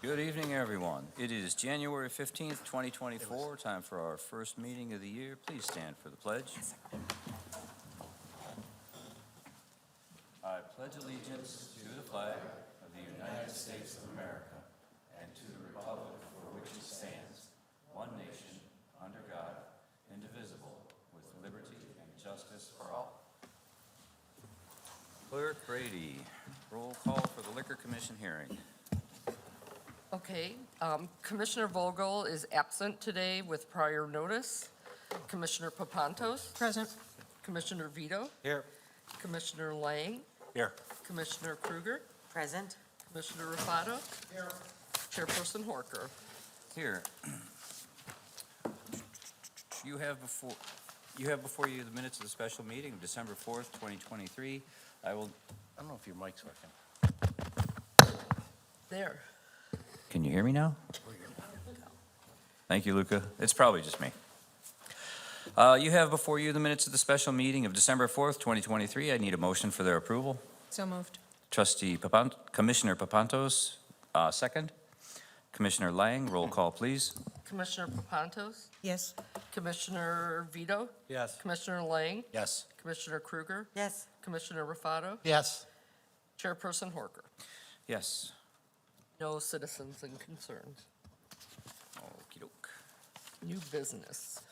Good evening, everyone. It is January 15th, 2024, time for our first meeting of the year. Please stand for the pledge. I pledge allegiance to the flag of the United States of America and to the republic for which it stands, one nation, under God, indivisible, with liberty and justice for all. Clerk Brady, roll call for the Liquor Commission hearing. Okay, Commissioner Vogel is absent today with prior notice. Commissioner Papantos? Present. Commissioner Vito? Here. Commissioner Lang? Here. Commissioner Kruger? Present. Commissioner Rafato? Here. Chairperson Horker? Here. You have before you the minutes of the special meeting of December 4th, 2023. I don't know if your mic's working. There. Can you hear me now? Thank you, Luca. It's probably just me. You have before you the minutes of the special meeting of December 4th, 2023. I need a motion for their approval. So moved. Commissioner Papantos, second. Commissioner Lang, roll call, please. Commissioner Papantos? Yes. Commissioner Vito? Yes. Commissioner Lang? Yes. Commissioner Kruger? Yes. Commissioner Rafato? Yes. Chairperson Horker? Yes. No citizens and concerns. Okey-doke. New business.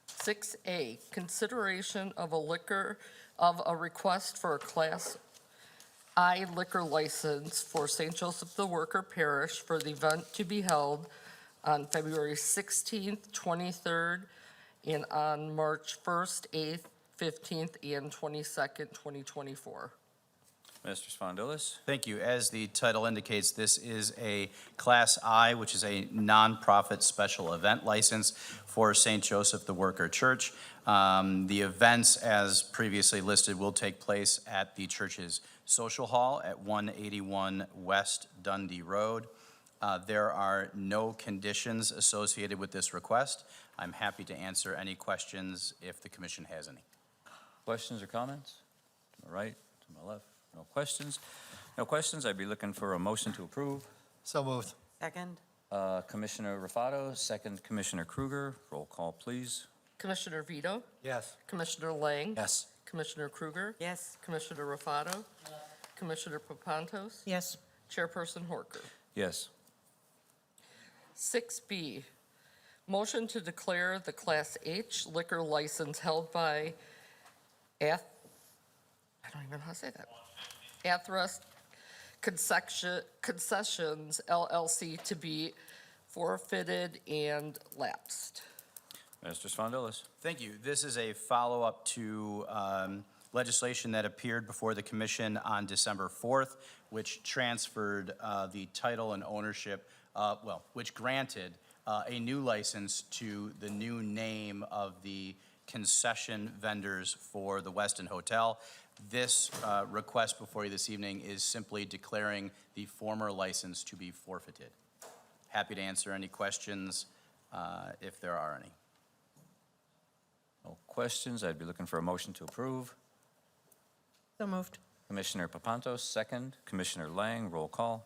6A, consideration of a request for a Class I liquor license for St. Joseph the Worker Parish for the event to be held on February 16th, 23rd, and on March 1st, 8th, 15th, and 22nd, 2024. Mr. Spondulis. Thank you. As the title indicates, this is a Class I, which is a nonprofit special event license for St. Joseph the Worker Church. The events, as previously listed, will take place at the church's social hall at 181 West Dundee Road. There are no conditions associated with this request. I'm happy to answer any questions if the commission has any. Questions or comments? To my right, to my left? No questions? No questions. I'd be looking for a motion to approve. So moved. Second. Commissioner Rafato, second Commissioner Kruger. Roll call, please. Commissioner Vito? Yes. Commissioner Lang? Yes. Commissioner Kruger? Yes. Commissioner Rafato? Commissioner Papantos? Yes. Chairperson Horker? Yes. 6B, motion to declare the Class H liquor license held by I don't even know how to say that. AHTRST Concessions LLC to be forfeited and lapsed. Mr. Spondulis. Thank you. This is a follow-up to legislation that appeared before the commission on December 4th, which transferred the title and ownership, which granted a new license to the new name of the concession vendors for the Westin Hotel. This request before you this evening is simply declaring the former license to be forfeited. Happy to answer any questions if there are any. No questions. I'd be looking for a motion to approve. So moved. Commissioner Papantos, second. Commissioner Lang, roll call.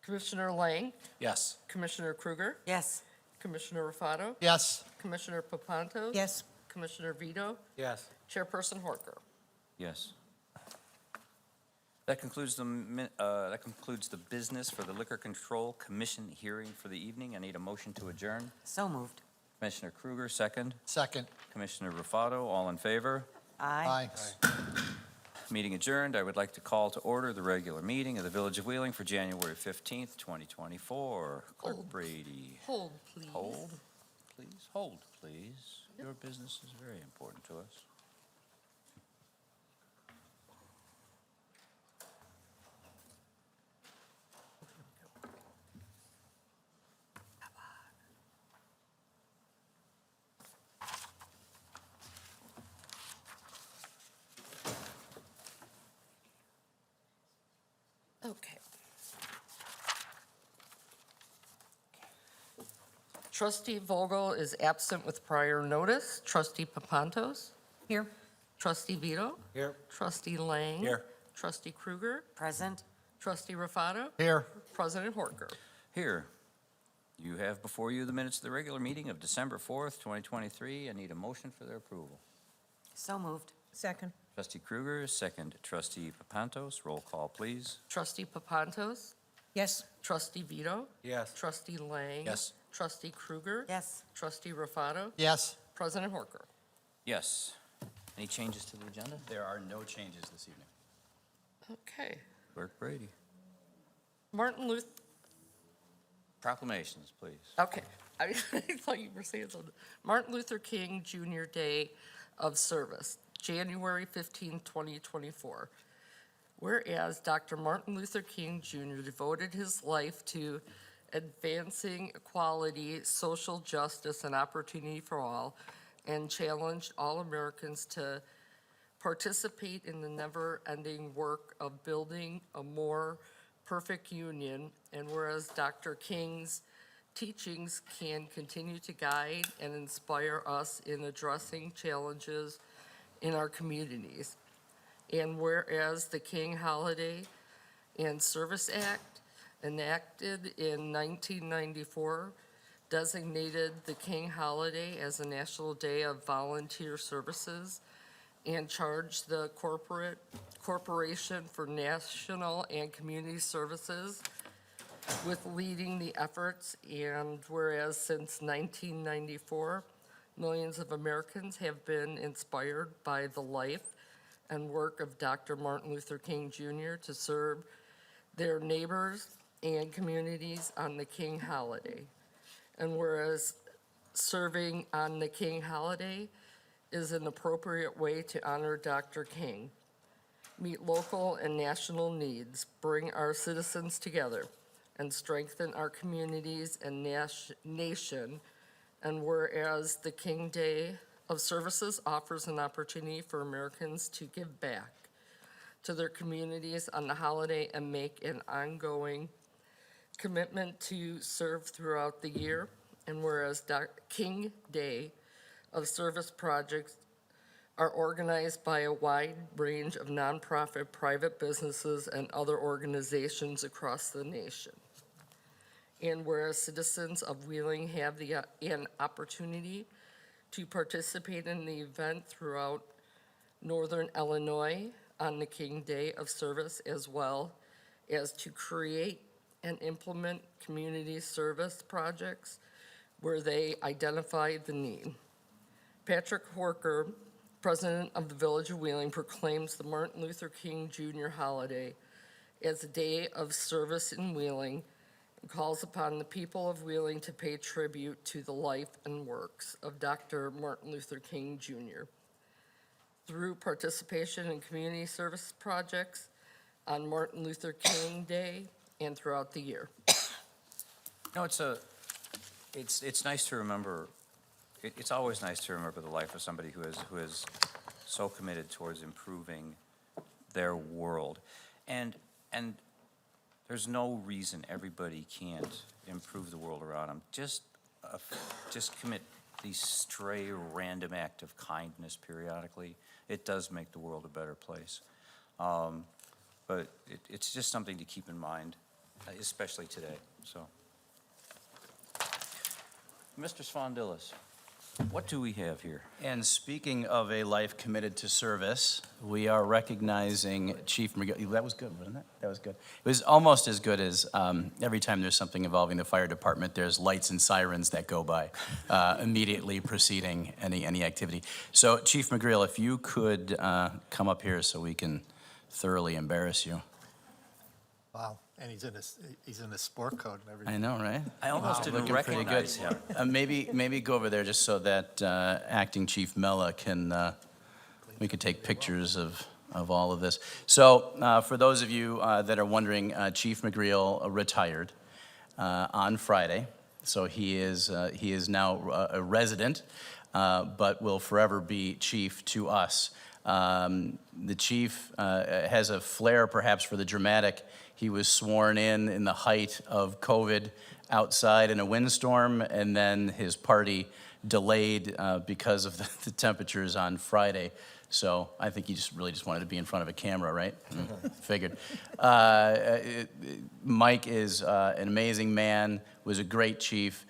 Commissioner Lang? Yes. Commissioner Kruger? Yes. Commissioner Rafato? Yes. Commissioner Papantos? Yes. Commissioner Vito? Yes. Chairperson Horker? Yes. That concludes the business for the Liquor Control Commission hearing for the evening. I need a motion to adjourn. So moved. Commissioner Kruger, second. Second. Commissioner Rafato, all in favor? Aye. Meeting adjourned. I would like to call to order the regular meeting of the Village of Wheeling for January 15th, 2024. Clerk Hold. Brady. Hold, please. Hold, please. Hold, please. Your business is very important to us. Okay. Trustee Vogel is absent with prior notice. Trustee Papantos? Here. Trustee Vito? Here. Trustee Lang? Here. Trustee Kruger? Present. Trustee Rufato? Here. President Horker? Here. You have before you the minutes of the regular meeting of December 4th, 2023. I need a motion for their approval. So moved. Second. Trustee Kruger, second. Trustee Papantos, roll call, please. Trustee Papantos? Yes. Trustee Vito? Yes. Trustee Lang? Yes. Trustee Kruger? Yes. Trustee Rufato? Yes. President Horker? Yes. Any changes to the agenda? There are no changes this evening. Okay. Clerk Brady. Martin Luther, Proclamations, please. okay, I thought you were saying something. Martin Luther King Jr. Day of Service, January 15, 2024. Whereas Dr. Martin Luther King Jr. devoted his life to advancing equality, social justice, and opportunity for all, and challenged all Americans to participate in the never-ending work of building a more perfect union, and whereas Dr. King's teachings can continue to guide and inspire us in addressing challenges in our communities, and whereas the King Holiday and Service Act, enacted in 1994, designated the King Holiday as a national day of volunteer services, and charged the Corporation for National and Community Services with leading the efforts, and whereas since 1994, millions of Americans have been inspired by the life and work of Dr. Martin Luther King Jr. to serve their neighbors and communities on the King Holiday. And whereas serving on the King Holiday is an appropriate way to honor Dr. King, meet local and national needs, bring our citizens together, and strengthen our communities and nation. And whereas the King Day of Services offers an opportunity for Americans to give back to their communities on the holiday and make an ongoing commitment to serve throughout the year. And whereas King Day of Service projects are organized by a wide range of nonprofit, private businesses, and other organizations across the nation. And whereas citizens of Wheeling have an opportunity to participate in the event throughout Northern Illinois on the King Day of Service, as well as to create and implement community service projects where they identify the need. Patrick Horker, President of the Village of Wheeling, proclaims the Martin Luther King Jr. holiday as a day of service in Wheeling and calls upon the people of Wheeling to pay tribute to the life and works of Dr. Martin Luther King Jr. through participation in community service projects on Martin Luther King Day and throughout the year. No, it's nice to remember. It's always nice to remember the life of somebody who is so committed towards improving their world, and there's no reason everybody can't improve the world around them. Just commit these stray random act of kindness periodically. It does make the world a better place, but it's just something to keep in mind, especially today. So, Mr. Sfondilis, what do we have here? And speaking of a life committed to service, we are recognizing Chief McGreal. That was good, wasn't it? That was good. It was almost as good as every time there's something involving the fire department, there's lights and sirens that go by immediately preceding any activity. So Chief McGreal, if you could come up here so we can thoroughly embarrass you. Wow, and he's in a sport coat and everything. I know, right? I almost didn't Looking pretty good. recognize him. Maybe go over there just so that Acting Chief Mella can, we could take pictures of all of this. So for those of you that are wondering, Chief McGreal retired on Friday. So he is now a resident, but will forever be chief to us. The chief has a flair perhaps for the dramatic. He was sworn in the height of COVID outside in a windstorm, and then his party delayed because of the temperatures on Friday. So I think he just really just wanted to be in front of a camera, right? Figured. Mike is an amazing man, was a great chief.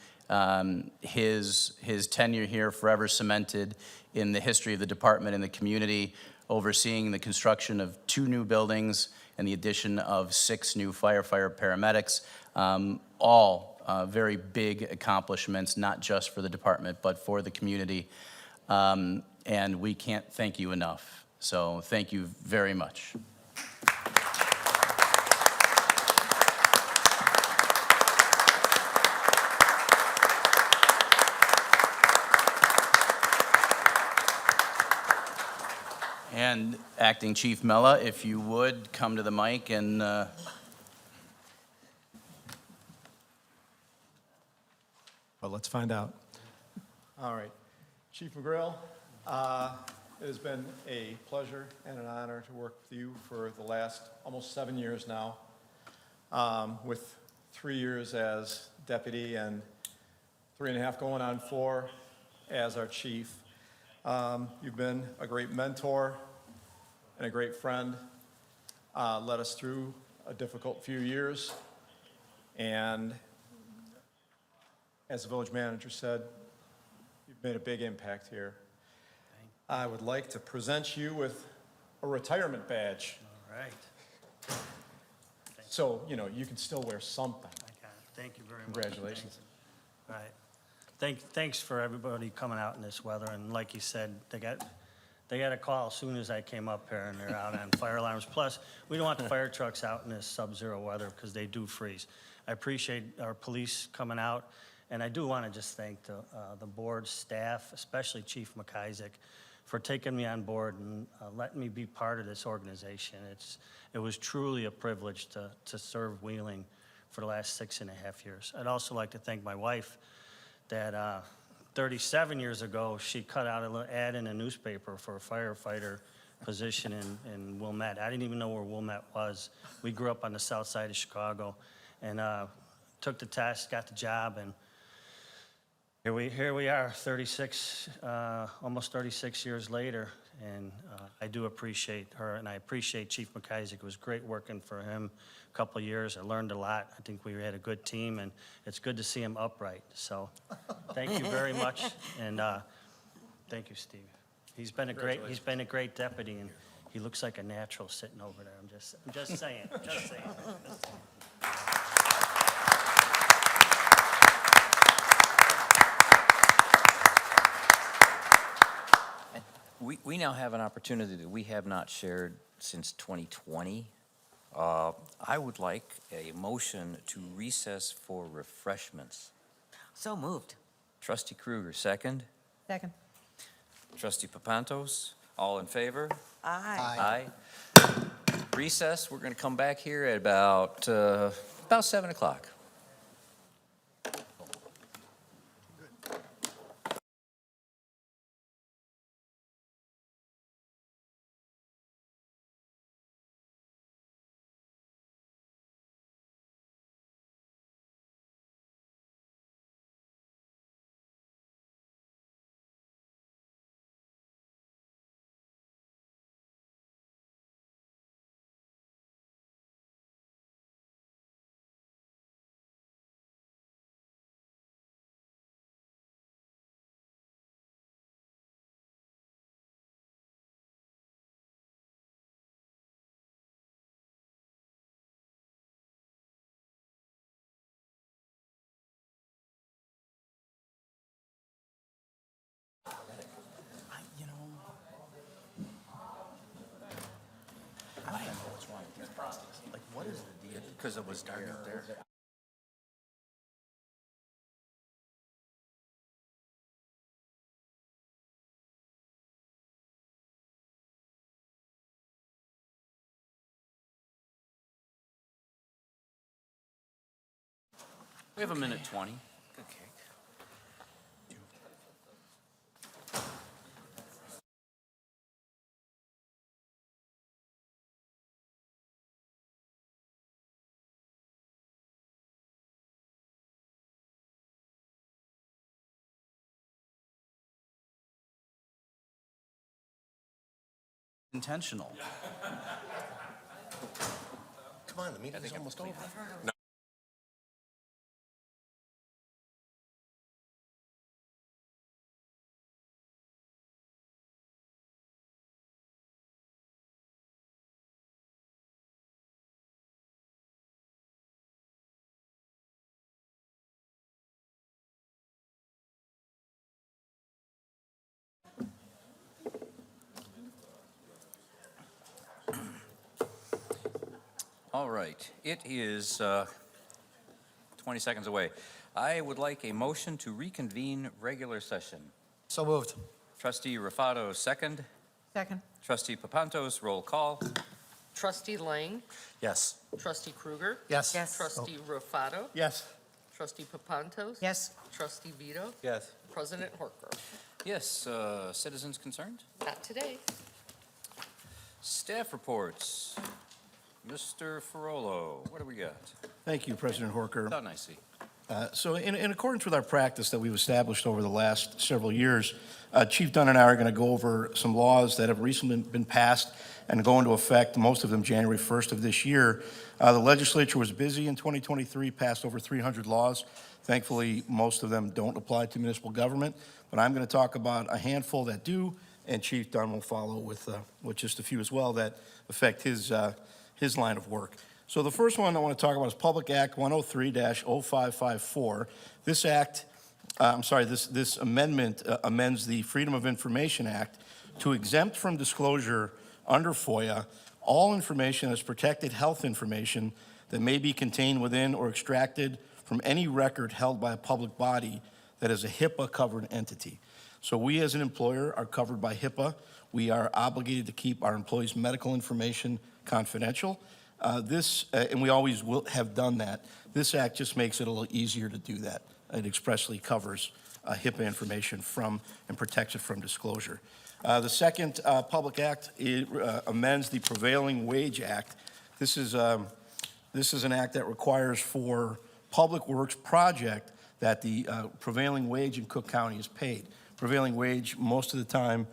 His tenure here forever cemented in the history of the department and the community, overseeing the construction of 2 new buildings and the addition of 6 new firefighter paramedics, all very big accomplishments, not just for the department, but for the community. And we can't thank you enough. So thank you very much. And Acting Chief Mella, if you would, come to the mic and Well, let's find out. All right. Chief McGreal, it has been a pleasure and an honor to work with you for the last almost 7 years now, with 3 years as deputy and 3.5 going on 4 as our chief. You've been a great mentor and a great friend, led us through a difficult few years, and as the village manager said, you've made a big impact here. I would like to present you with a retirement badge. All right. So, you know, you can still wear something. I got it. Thank you very much. Congratulations. All right. Thanks for everybody coming out in this weather, and like you said, they got a call as soon as I came up here, and they're out on fire alarms. Plus, we don't want the fire trucks out in this sub-zero weather because they do freeze. I appreciate our police coming out, and I do want to just thank the board, staff, especially Chief McIsaac, for taking me on board and letting me be part of this organization. It was truly a privilege to serve Wheeling for the last 6.5 years. I'd also like to thank my wife that 37 years ago, she cut out a little ad in a newspaper for a firefighter position in Wilmette. I didn't even know where Wilmette was. We grew up on the south side of Chicago, and took the test, got the job, and here we are, 36, almost 36 years later, and I do appreciate her, and I appreciate Chief McIsaac. It was great working for him a couple of years. I learned a lot. I think we had a good team, and it's good to see him upright. So thank you very much, and thank you, Steve. He's been a great deputy, and he looks like a natural sitting over there. I'm just saying, just saying. We now have an opportunity that we have not shared since 2020. I would like a motion to recess for refreshments. So moved. Trustee Kruger, second. Second. Trustee Papantos, all in favor? Aye. Aye. Recess, we're going to come back here at about 7 o'clock. Because it was dark up there. We have a minute 20. Okay. Intentional. Come on, the meeting's almost over. All right, it is 20 seconds away. I would like a motion to reconvene regular session. So moved. Trustee Rufato, second. Second. Trustee Papantos, roll call. Trustee Lang, Yes. trustee Kruger, Yes. Yes. trustee Rufato, Yes. trustee Papantos. Yes. Trustee Vito, Yes. President Horker. Yes, citizens concerned? Not today. Staff reports. Mr. Ferrolo, what do we got? Thank you, President Horker. Thought I see. So in accordance with our practice that we've established over the last several years, Chief Dunn and I are going to go over some laws that have recently been passed and go into effect, most of them January 1st of this year. The legislature was busy in 2023, passed over 300 laws. Thankfully, most of them don't apply to municipal government, but I'm going to talk about a handful that do, and Chief Dunn will follow with just a few as well that affect his line of work. So the first one I want to talk about is Public Act 103-0554. This act, this amendment amends the Freedom of Information Act to exempt from disclosure under FOIA all information as protected health information that may be contained within or extracted from any record held by a public body that is a HIPAA-covered entity. So we as an employer are covered by HIPAA. We are obligated to keep our employees' medical information confidential. And we always will have done that. This act just makes it a little easier to do that. It expressly covers HIPAA information from and protects it from disclosure. The second public act amends the Prevailing Wage Act. This is an act that requires for public works project that the prevailing wage in Cook County is paid. Prevailing wage most of the time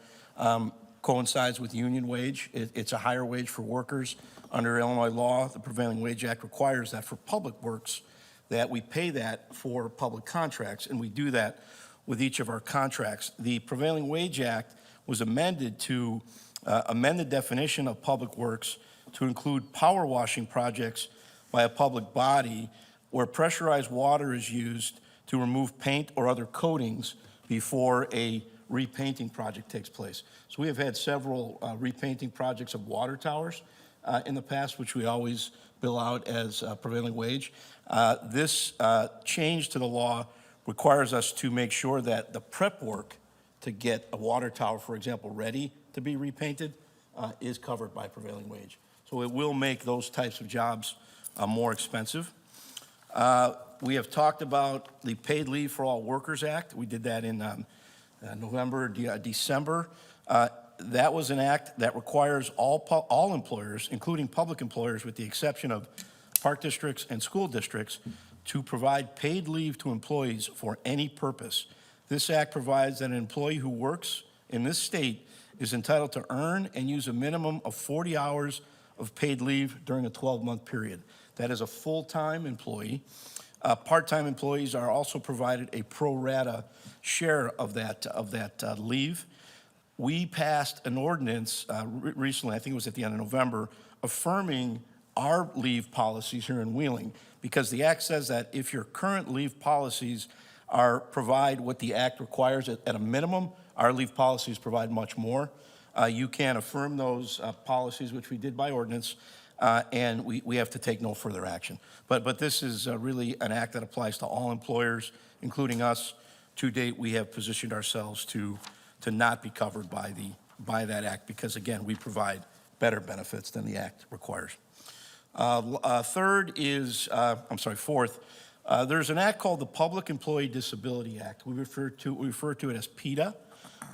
coincides with union wage. It's a higher wage for workers. Under Illinois law, the Prevailing Wage Act requires that for public works, that we pay that for public contracts, and we do that with each of our contracts. The Prevailing Wage Act was amended to amend the definition of public works to include power washing projects by a public body where pressurized water is used to remove paint or other coatings before a repainting project takes place. So we have had several repainting projects of water towers in the past, which we always bill out as prevailing wage. This change to the law requires us to make sure that the prep work to get a water tower, for example, ready to be repainted is covered by prevailing wage. So it will make those types of jobs more expensive. We have talked about the Paid Leave for All Workers Act. We did that in November, December. That was an act that requires all employers, including public employers with the exception of park districts and school districts, to provide paid leave to employees for any purpose. This act provides that an employee who works in this state is entitled to earn and use a minimum of 40 hours of paid leave during a 12-month period. That is a full-time employee. Part-time employees are also provided a pro rata share of that leave. We passed an ordinance recently, I think it was at the end of November, affirming our leave policies here in Wheeling, because the act says that if your current leave policies provide what the act requires at a minimum, our leave policies provide much more. You can affirm those policies, which we did by ordinance, and we have to take no further action. But this is really an act that applies to all employers, including us. To date, we have positioned ourselves to not be covered by that act because, again, we provide better benefits than the act requires. Fourth, there's an act called the Public Employee Disability Act. We refer to it as PETA.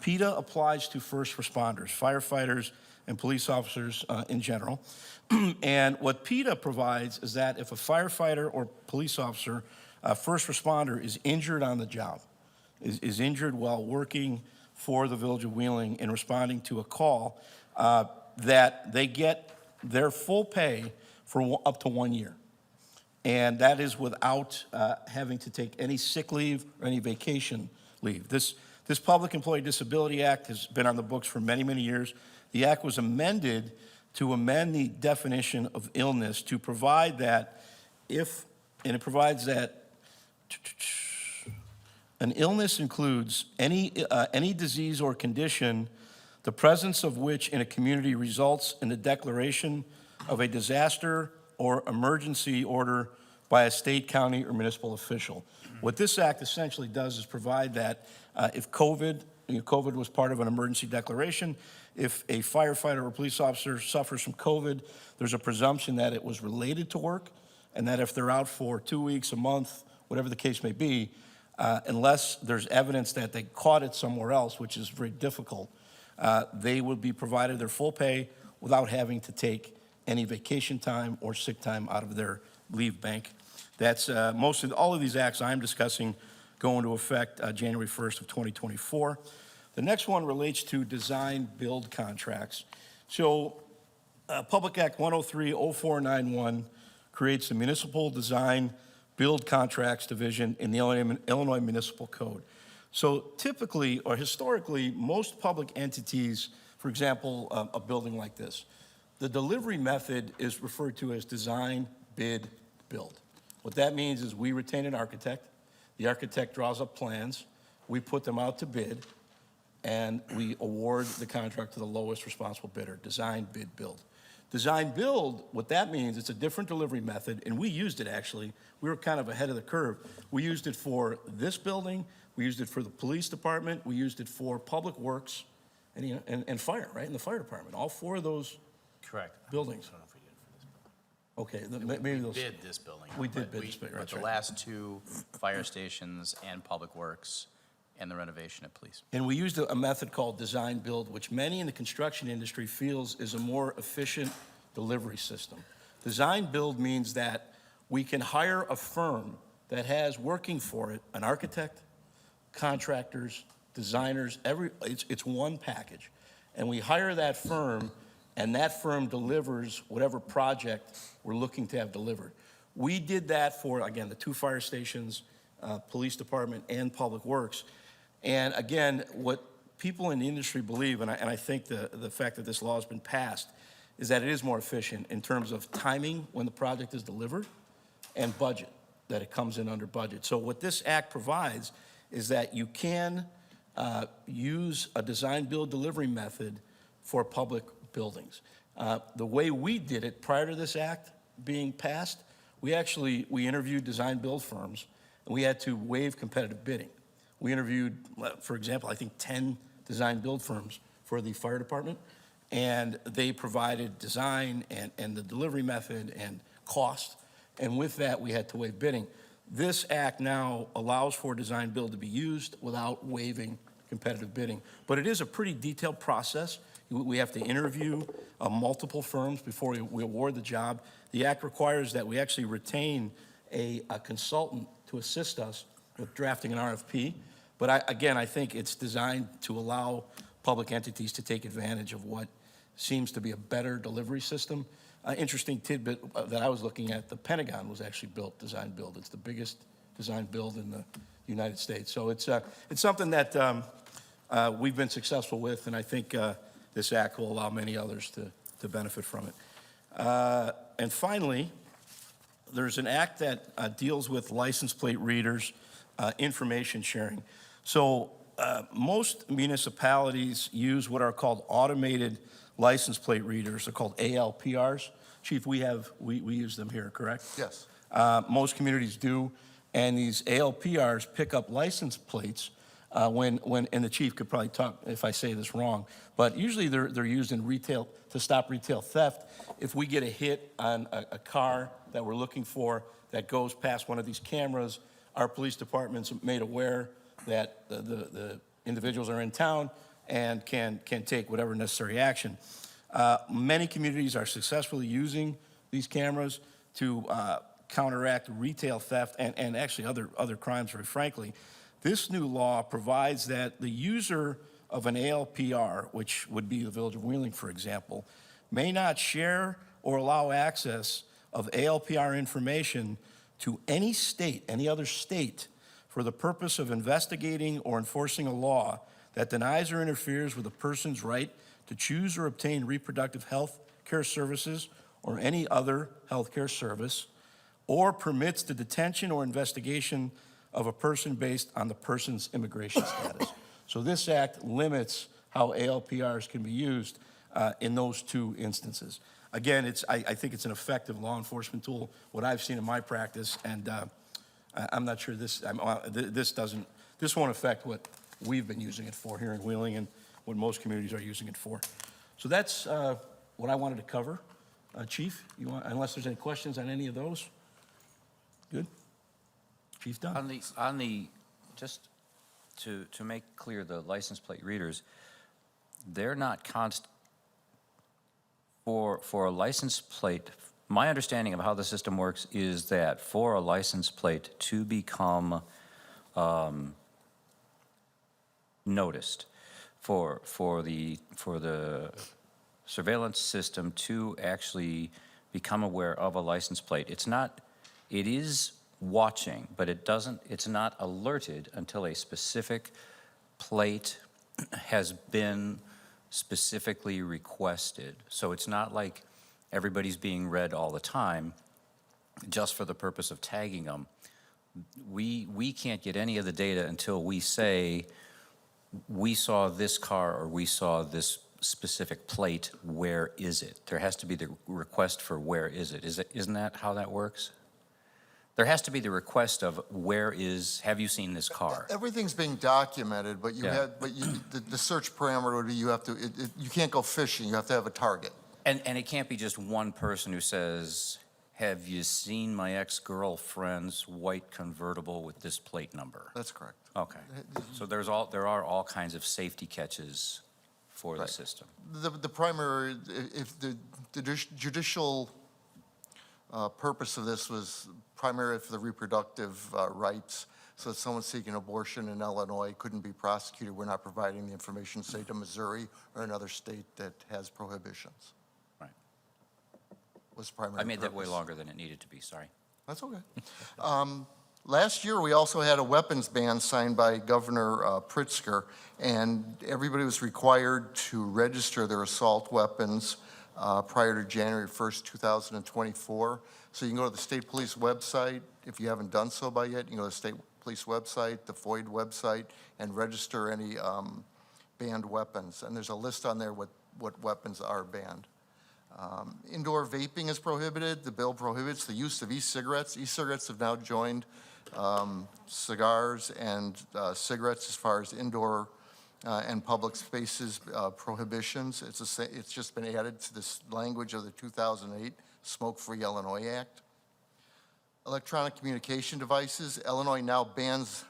PETA applies to first responders, firefighters, and police officers in general. And what PETA provides is that if a firefighter or police officer, first responder, is injured on the job, is injured while working for the Village of Wheeling in responding to a call, that they get their full pay for up to 1 year. And that is without having to take any sick leave or any vacation leave. This Public Employee Disability Act has been on the books for many, many years. The act was amended to amend the definition of illness to provide that and it provides that an illness includes any disease or condition, the presence of which in a community results in the declaration of a disaster or emergency order by a state, county, or municipal official. What this act essentially does is provide that if COVID was part of an emergency declaration, if a firefighter or police officer suffers from COVID, there's a presumption that it was related to work, and that if they're out for 2 weeks, a month, whatever the case may be, unless there's evidence that they caught it somewhere else, which is very difficult, they would be provided their full pay without having to take any vacation time or sick time out of their leave bank. That's all of these acts I'm discussing go into effect January 1st of 2024. The next one relates to design-build contracts. So Public Act 103-0491 creates the Municipal Design-Build Contracts Division in the Illinois Municipal Code. So typically, or historically, most public entities, for example, a building like this, the delivery method is referred to as design, bid, build. What that means is we retain an architect. The architect draws up plans. We put them out to bid, and we award the contract to the lowest responsible bidder. Design, bid, build. Design, build, what that means, it's a different delivery method, and we used it actually. We were kind of ahead of the curve. We used it for this building. We used it for the police department. We used it for public works and fire, right, in the fire department. All four of those Correct. buildings. Okay, maybe those. We bid this building. We did but bid this building, But that's the right. last two fire stations and public works and the renovation at police. And we used a method called design build, which many in the construction industry feels is a more efficient delivery system. Design build means that we can hire a firm that has working for it an architect, contractors, designers, it's one package. And we hire that firm, and that firm delivers whatever project we're looking to have delivered. We did that for, again, the two fire stations, police department, and public works. And again, what people in the industry believe, and I think the fact that this law has been passed, is that it is more efficient in terms of timing when the project is delivered and budget, that it comes in under budget. So what this act provides is that you can use a design-build delivery method for public buildings. The way we did it prior to this act being passed, we interviewed design-build firms, and we had to waive competitive bidding. We interviewed, for example, I think 10 design-build firms for the fire department, and they provided design and the delivery method and cost, and with that, we had to waive bidding. This act now allows for design-build to be used without waiving competitive bidding, but it is a pretty detailed process. We have to interview multiple firms before we award the job. The act requires that we actually retain a consultant to assist us with drafting an RFP. But I think it's designed to allow public entities to take advantage of what seems to be a better delivery system. Interesting tidbit that I was looking at, the Pentagon was actually built design-build. It's the biggest design-build in the United States. So it's something that we've been successful with, and I think this act will allow many others to benefit from it. And finally, there's an act that deals with license plate readers, information sharing. So most municipalities use what are called automated license plate readers. They're called ALPRs. Chief, we use them here, correct? Yes. Most communities do, and these ALPRs pick up license plates and the chief could probably talk if I say this wrong, but usually they're used in retail to stop retail theft. If we get a hit on a car that we're looking for that goes past one of these cameras, our police department's made aware that the individuals are in town and can take whatever necessary action. Many communities are successfully using these cameras to counteract retail theft and actually other crimes, very frankly. This new law provides that the user of an ALPR, which would be the Village of Wheeling, for example, may not share or allow access of ALPR information to any state, any other state, for the purpose of investigating or enforcing a law that denies or interferes with a person's right to choose or obtain reproductive health care services or any other health care service, or permits the detention or investigation of a person based on the person's immigration status. So this act limits how ALPRs can be used in those two instances. Again, I think it's an effective law enforcement tool, what I've seen in my practice, and I'm not sure this won't affect what we've been using it for here in Wheeling and what most communities are using it for. So that's what I wanted to cover. Chief, unless there's any questions on any of those? Good? Chief Dunn? On the, just to make clear, the license plate readers, they're not for a license plate, my understanding of how the system works is that for a license plate to become noticed, for the surveillance system to actually become aware of a license plate, it is watching, but it's not alerted until a specific plate has been specifically requested. So it's not like everybody's being read all the time just for the purpose of tagging them. We can't get any of the data until we say, we saw this car or we saw this specific plate, where is it? There has to be the request for where is it? Isn't that how that works? There has to be the request of have you seen this car? Everything's being documented, but the search parameter would be you can't go fishing, you have to have a target. And it can't be just one person who says, have you seen my ex-girlfriend's white convertible with this plate number? That's correct. Okay. So there are all kinds of safety catches for the system. The primary, if the judicial purpose of this was primarily for the reproductive rights, so if someone seeking abortion in Illinois couldn't be prosecuted, we're not providing the information, say, to Missouri or another state that has prohibitions. Right. Was the primary I made that way purpose. longer than it needed to be, sorry. That's okay. Last year, we also had a weapons ban signed by Governor Pritzker, and everybody was required to register their assault weapons prior to January 1st, 2024. So you can go to the state police website. If you haven't done so by yet, you can go to the state police website, the FOID website, and register any banned weapons. And there's a list on there what weapons are banned. Indoor vaping is prohibited. The bill prohibits the use of e-cigarettes. E-cigarettes have now joined cigars and cigarettes as far as indoor and public spaces prohibitions. It's just been added to this language of the 2008 Smoke-Free Illinois Act. Electronic communication devices. Illinois now bans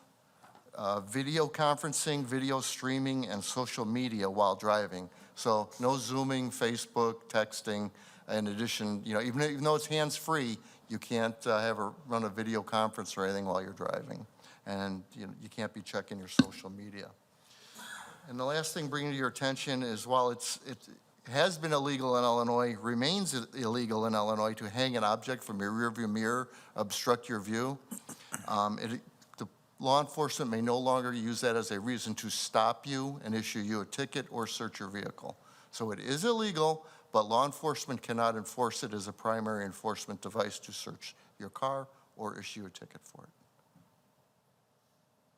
video conferencing, video streaming, and social media while driving. So no Zooming, Facebook, texting. In addition, even though it's hands-free, you can't run a video conference or anything while you're driving. And you can't be checking your social media. And the last thing bringing to your attention is while it has been illegal in Illinois, remains illegal in Illinois to hang an object from your rearview mirror, obstruct your view. The law enforcement may no longer use that as a reason to stop you and issue you a ticket or search your vehicle. So it is illegal, but law enforcement cannot enforce it as a primary enforcement device to search your car or issue a ticket for it.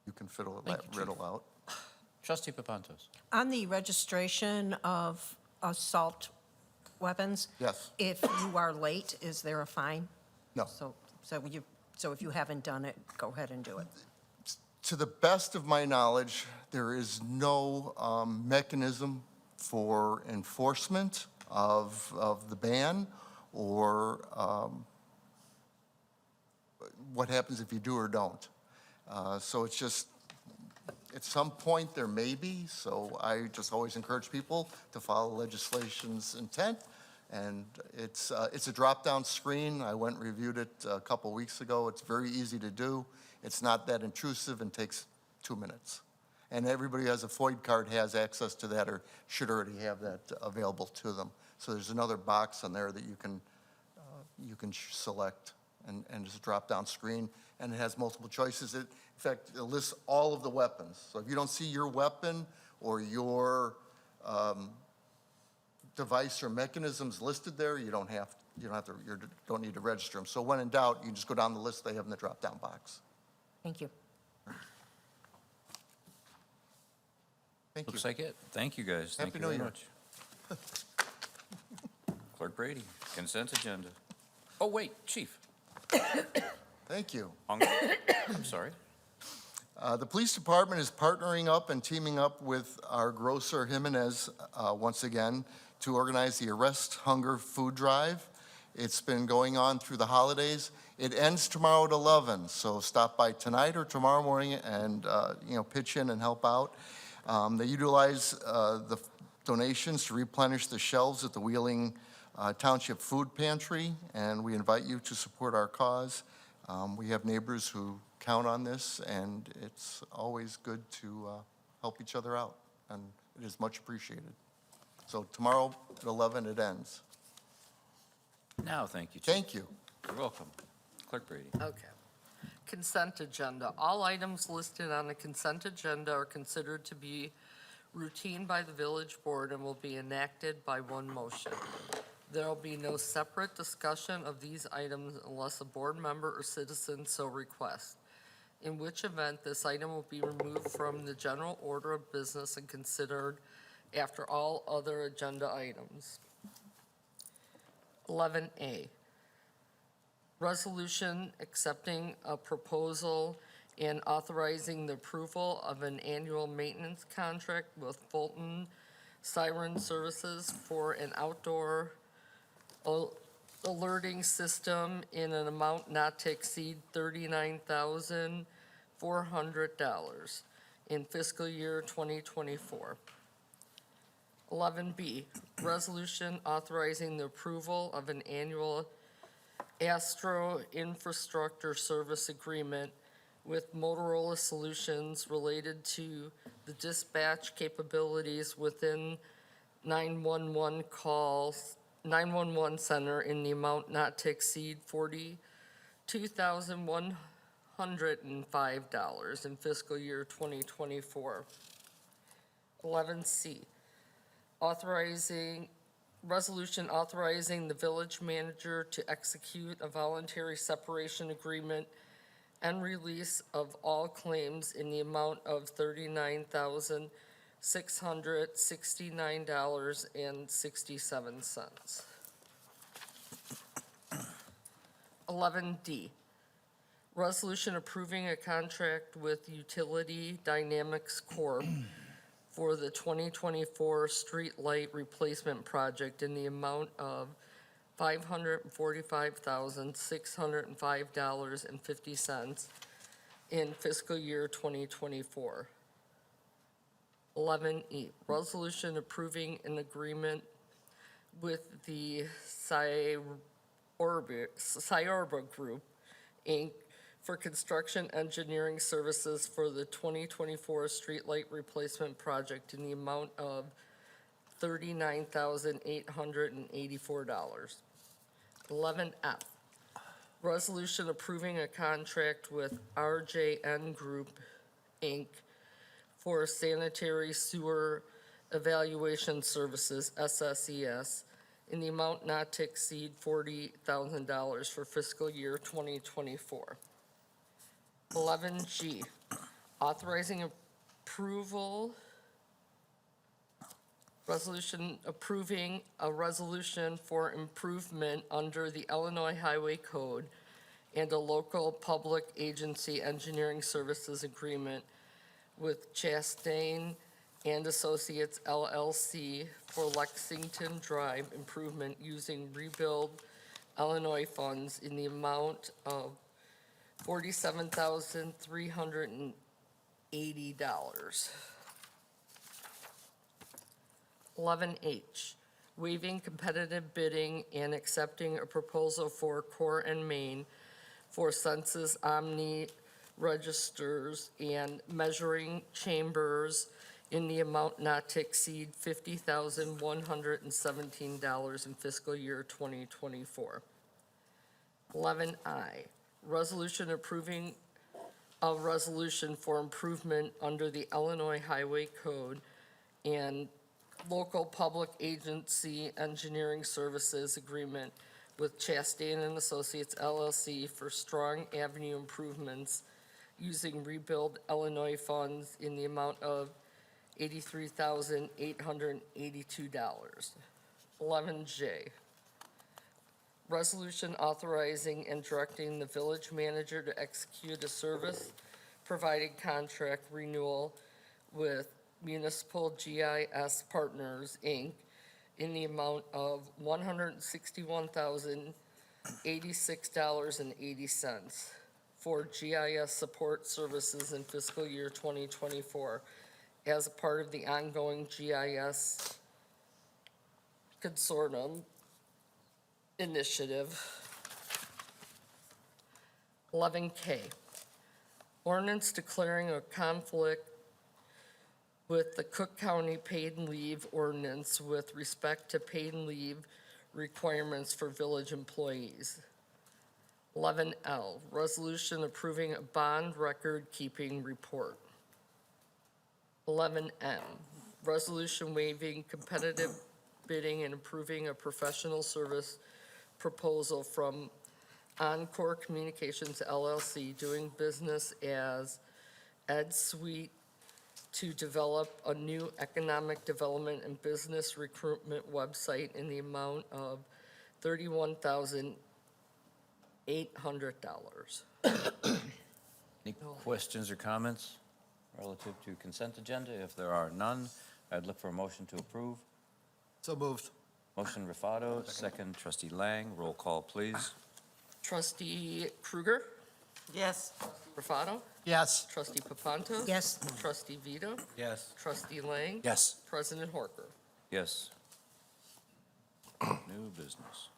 You can fiddle that riddle out. Trustee Papantos. On the registration of assault weapons? Yes. If you are late, is there a fine? No. So if you haven't done it, go ahead and do it. To the best of my knowledge, there is no mechanism for enforcement of the ban or what happens if you do or don't. So it's just, at some point there may be, so I just always encourage people to follow legislation's intent. And it's a drop-down screen. I went and reviewed it a couple weeks ago. It's very easy to do. It's not that intrusive and takes 2 minutes. and everybody who has a FOID card has access to that or should already have that available to them. So there's another box on there that you can select and just a drop-down screen, and it has multiple choices. In fact, it lists all of the weapons. So if you don't see your weapon or your device or mechanisms listed there, you don't need to register them. So when in doubt, you just go down the list they have in the drop-down box. Thank you. Thank you. Looks like it. Thank you, guys. Thank Happy you New very Year. much. Clerk Brady, consent agenda. Oh, wait, Chief. Thank you. I'm sorry. The police department is partnering up and teaming up with our grocer Jimenez once again to organize the Arrest Hunger Food Drive. It's been going on through the holidays. It ends tomorrow at 11, so stop by tonight or tomorrow morning and pitch in and help out. They utilize the donations to replenish the shelves at the Wheeling Township Food Pantry, and we invite you to support our cause. We have neighbors who count on this, and it's always good to help each other out, and it is much appreciated. So tomorrow at 11 it ends. Now, thank you, Chief. Thank you. You're welcome. Clerk Brady. Okay. Consent agenda. All items listed on the consent agenda are considered to be routine by the village board and will be enacted by one motion. There will be no separate discussion of these items unless a board member or citizen so requests, in which event this item will be removed from the general order of business and considered after all other agenda items. 11A, resolution accepting a proposal and authorizing the approval of an annual maintenance contract with Fulton Siren Services for an outdoor alerting system in an amount not to exceed $39,400 in fiscal year 2024. 11B, resolution authorizing the approval of an annual Astro Infrastructure Service Agreement with Motorola Solutions related to the dispatch capabilities within 911 center in the amount not to exceed $42,105 in fiscal year 2024. 11C, resolution authorizing the village manager to execute a voluntary separation agreement and release of all claims in the amount of $39,669.67. 11D, resolution approving a contract with Utility Dynamics Corp. For the 2024 street light replacement project in the amount of $545,605.50 in fiscal year 2024. 11E, resolution approving an agreement with the Sciorba Group, Inc., for construction engineering services for the 2024 streetlight replacement project in the amount of $39,884. 11F, resolution approving a contract with RJN Group, Inc. for sanitary sewer evaluation services, SSES, in the amount not to exceed $40,000 for fiscal year 2024. 11G, authorizing approval, resolution approving a resolution for improvement under the Illinois Highway Code and a local public agency engineering services agreement with Chastain and Associates LLC for Lexington Drive improvement using Rebuild Illinois funds in the amount of $47,380. 11H, waiving competitive bidding and accepting a proposal for Core and Main for Census Omni registers and measuring chambers in the amount not to exceed $50,117 in fiscal year 2024. 11I, resolution approving a resolution for improvement under the Illinois Highway Code and local public agency engineering services agreement with Chastain and Associates LLC for Strong Avenue improvements using Rebuild Illinois funds in the amount of $83,882. 11J, resolution authorizing and directing the village manager to execute a service providing contract renewal with Municipal GIS Partners, Inc. in the amount of $161,086.80 for GIS support services in fiscal year 2024 as a part of the ongoing GIS Consortium initiative. 11K, ordinance declaring a conflict with the Cook County paid leave ordinance with respect to paid leave requirements for village employees. 11L, resolution approving a bond record-keeping report. 11M, resolution waiving competitive bidding and approving a professional service proposal from Encore Communications LLC doing business as Ed Suite to develop a new economic development and business recruitment website in the amount of $31,800. Any questions or comments relative to consent agenda? If there are none, I'd look for a motion to approve. So moved. Motion Rufato, second trustee Lang. Roll call, please. Trustee Kruger? Yes. Rufato? Yes. Trustee Papantos? Yes. Trustee Vito? Yes. Trustee Lang? Yes. President Horker? Yes. New business.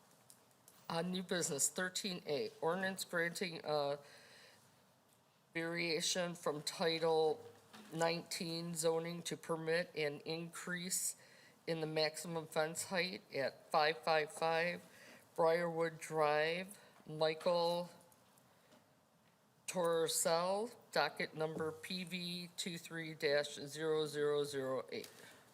New business, 13A, ordinance granting a variation from Title 19 zoning to permit an increase in the maximum fence height at 555 Briarwood Drive, Michael Torssell, docket number PV 23-0008.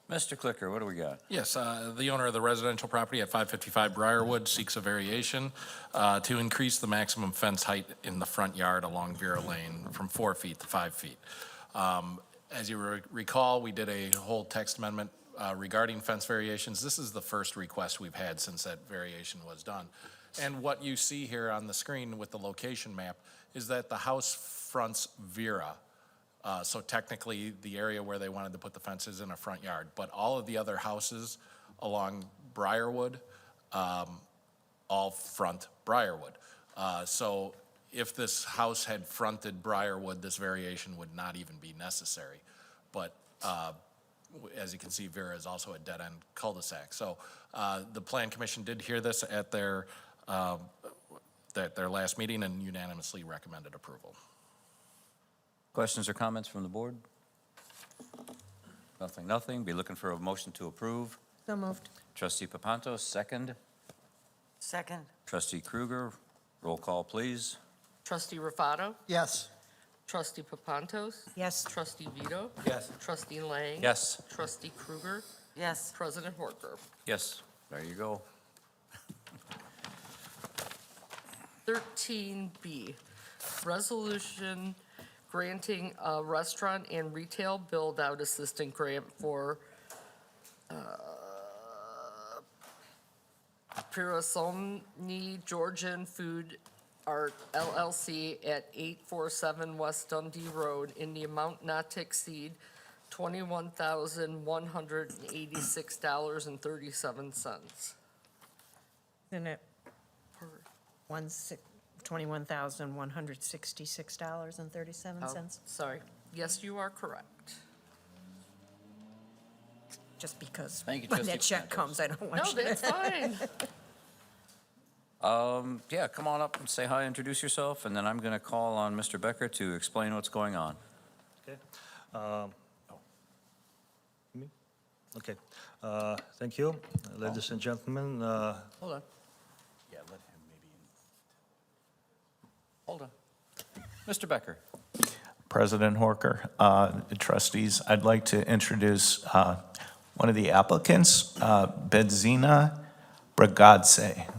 Mr. Clicker, what do we got? Yes, the owner of the residential property at 555 Briarwood seeks a variation to increase the maximum fence height in the front yard along Vera Lane from 4 feet to 5 feet. As you recall, we did a whole text amendment regarding fence variations. This is the first request we've had since that variation was done. And what you see here on the screen with the location map is that the house fronts Vera. So technically, the area where they wanted to put the fence is in a front yard. But all of the other houses along Briarwood all front Briarwood. So if this house had fronted Briarwood, this variation would not even be necessary. But as you can see, Vera is also a dead-end cul-de-sac. So the Plan Commission did hear this at their last meeting and unanimously recommended approval. Questions or comments from the board? Nothing. Be looking for a motion to approve. So moved. Trustee Papantos, second. Second. Trustee Kruger, roll call, please. Trustee Rufato? Yes. Trustee Papantos? Yes. Trustee Vito? Yes. Trustee Lang? Yes. Trustee Kruger? Yes. President Horker? Yes, there you go. 13B, resolution granting a restaurant and retail build-out assistant grant for Pirosmani Georgian Food Art LLC at 847 West Dundee Road in the amount not to exceed $21,186.37. Isn't it $21,166.37? Sorry. Yes, you are correct. Just because Thank you, when Trustee that check Papantos. comes, I don't want No, you to. that's fine. Yeah, come on up and say hi, introduce yourself, and then I'm going to call on Mr. Becker to explain what's going on. Okay. Me? Okay. Thank you, ladies and gentlemen. Hold on. Yeah, let him maybe. Hold on. Mr. Becker. President Horker, trustees, I'd like to introduce one of the applicants, Bedzina Bragadze.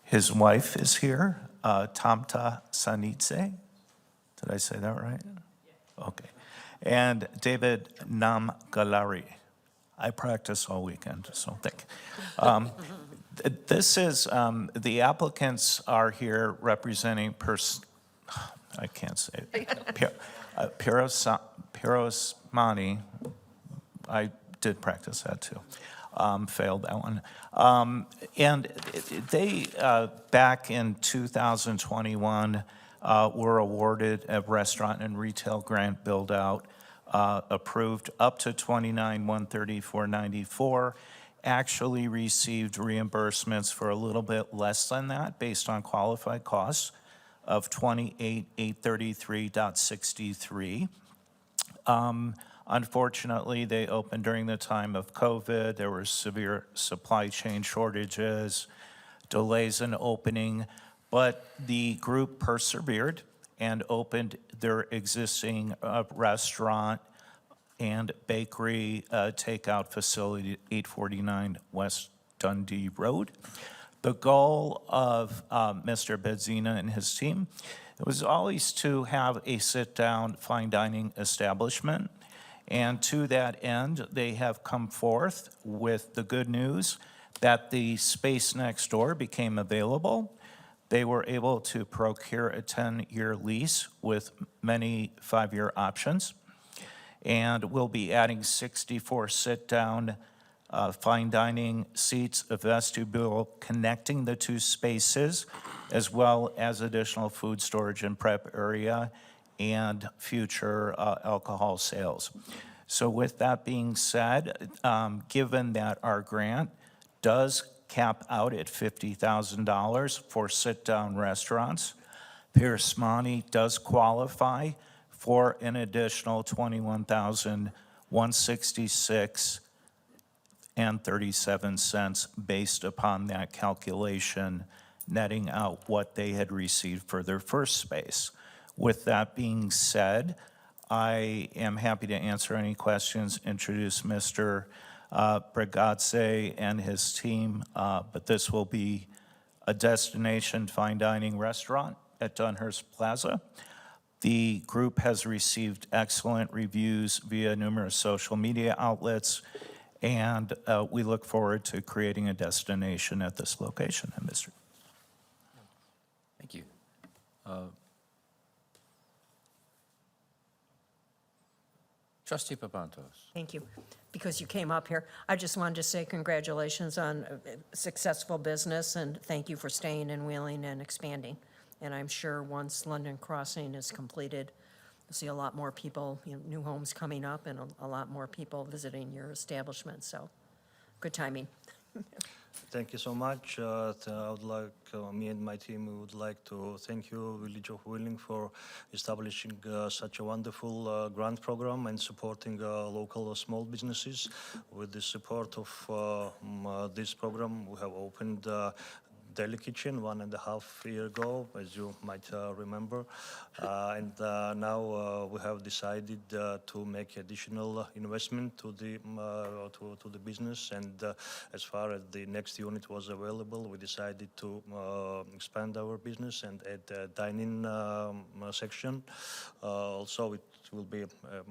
His wife is here, Tamta Sanitze. Did I say that right? Okay. And David Namgalari. I practice all weekend, so thank you. This is, the applicants are here representing I can't say it. Pirosmani. I did practice that too. Failed that one. And they, back in 2021, were awarded a restaurant and retail grant build-out, approved up to $29,134. Actually received reimbursements for a little bit less than that based on qualified costs of $28,833.63. Unfortunately, they opened during the time of COVID. There were severe supply chain shortages, delays in opening, but the group persevered and opened their existing restaurant and bakery takeout facility at 849 West Dundee Road. The goal of Mr. Bedzina and his team was always to have a sit-down fine dining establishment. And to that end, they have come forth with the good news that the space next door became available. They were able to procure a 10-year lease with many 5-year options. And we'll be adding 64 sit-down fine dining seats, a vestibule connecting the two spaces, as well as additional food storage and prep area and future alcohol sales. So with that being said, given that our grant does cap out at $50,000 for sit-down restaurants, Pirosmani does qualify for an additional $21,166.37 based upon that calculation, netting out what they had received for their first space. With that being said, I am happy to answer any questions, introduce Mr. Bragadze and his team, but this will be a destination fine dining restaurant at Dunhurst Plaza. The group has received excellent reviews via numerous social media outlets, and we look forward to creating a destination at this location. And Mr. Thank you. Trustee Papantos. Thank you. Because you came up here, I just wanted to say congratulations on successful business, and thank you for staying in Wheeling and expanding. And I'm sure once London Crossing is completed, you'll see a lot more people, new homes coming up, and a lot more people visiting your establishment. So, good timing. Thank you so much. I would like, me and my team would like to thank you, Village of Wheeling, for establishing such a wonderful grant program and supporting local small businesses. With the support of this program, we have opened Deli Kitchen 1.5 years ago, as you might remember. And now we have decided to make additional investment to the business. And as far as the next unit was available, we decided to expand our business and add a dining section. Also, it will be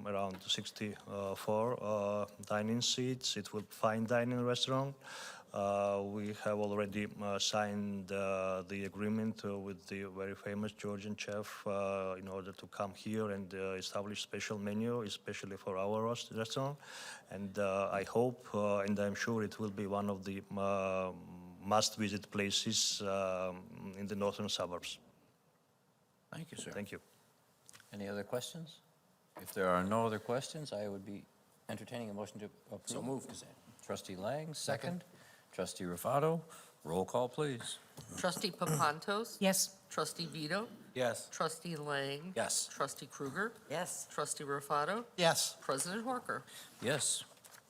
around 64 dining seats. It will be fine dining restaurant. We have already signed the agreement with the very famous Georgian chef in order to come here and establish special menu, especially for our restaurant. And I hope and I'm sure it will be one of the must-visit places in the northern suburbs. Thank you, sir. Thank you. Any other questions? If there are no other questions, I would be entertaining a motion to approve. So moved. Trustee Lang, second. Trustee Rufato, Roll call, please. Trustee Papantos? Yes. Trustee Vito? Yes. Trustee Lang? Yes. Trustee Krueger? Yes. Trustee Rufato? Yes. President Horker? Yes.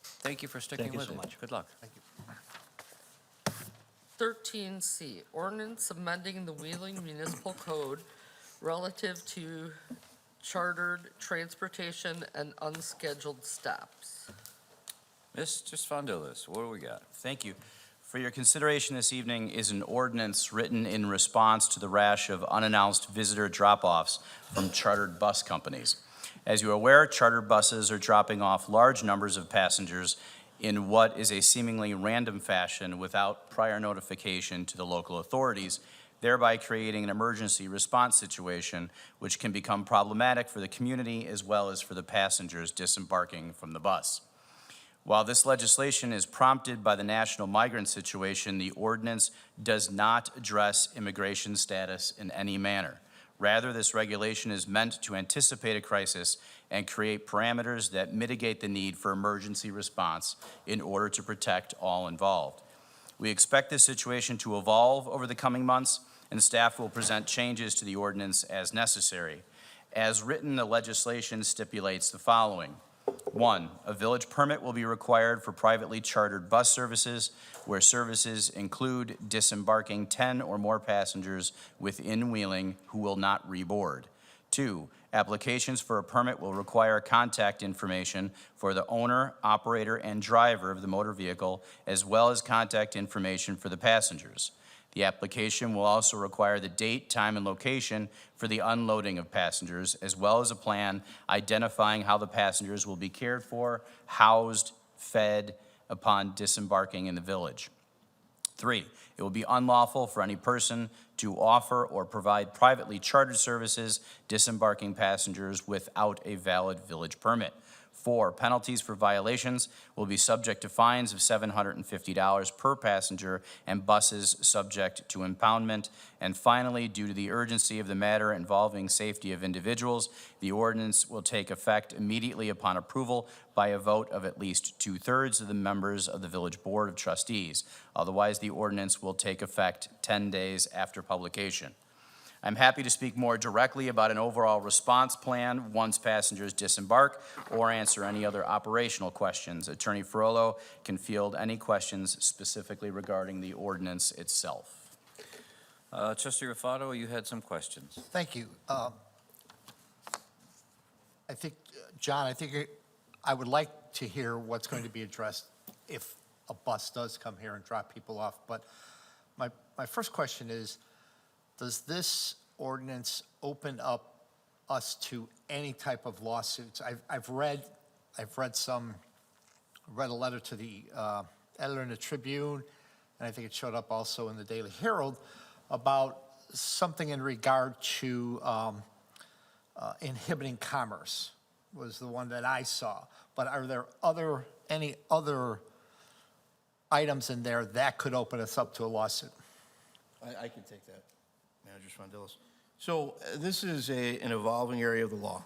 Thank you for sticking Thank you with so it. much. Good luck. 13C, ordinance amending the Wheeling Municipal Code relative to chartered transportation and unscheduled stops. Mr. Spondulis, what do we got? Thank you. For your consideration this evening is an ordinance written in response to the rash of unannounced visitor drop-offs from chartered bus companies. As you are aware, chartered buses are dropping off large numbers of passengers in what is a seemingly random fashion without prior notification to the local authorities, thereby creating an emergency response situation which can become problematic for the community as well as for the passengers disembarking from the bus. While this legislation is prompted by the national migrant situation, the ordinance does not address immigration status in any manner. Rather, this regulation is meant to anticipate a crisis and create parameters that mitigate the need for emergency response in order to protect all involved. We expect this situation to evolve over the coming months, and staff will present changes to the ordinance as necessary. As written, the legislation stipulates the following. 1, a village permit will be required for privately chartered bus services where services include disembarking 10 or more passengers within Wheeling who will not reboard. 2, applications for a permit will require contact information for the owner, operator, and driver of the motor vehicle, as well as contact information for the passengers. The application will also require the date, time, and location for the unloading of passengers, as well as a plan identifying how the passengers will be cared for, housed, fed upon disembarking in the village. 3, it will be unlawful for any person to offer or provide privately chartered services disembarking passengers without a valid village permit. 4, penalties for violations will be subject to fines of $750 per passenger and buses subject to impoundment. And finally, due to the urgency of the matter involving safety of individuals, the ordinance will take effect immediately upon approval by a vote of at least 2/3 of the members of the Village Board of Trustees. Otherwise, the ordinance will take effect 10 days after publication. I'm happy to speak more directly about an overall response plan once passengers disembark or answer any other operational questions. Attorney Ferrolo can field any questions specifically regarding the ordinance itself. Trustee Rufato, you had some questions. Thank you. I think, John, I would like to hear what's going to be addressed if a bus does come here and drop people off. But my first question is, does this ordinance open up us to any type of lawsuits? I've read a letter to the editor in the Tribune, and I think it showed up also in the Daily Herald, about something in regard to inhibiting commerce was the one that I saw. But are there any other items in there that could open us up to a lawsuit? I can take that, Manager Spondulis. So this is an evolving area of the law,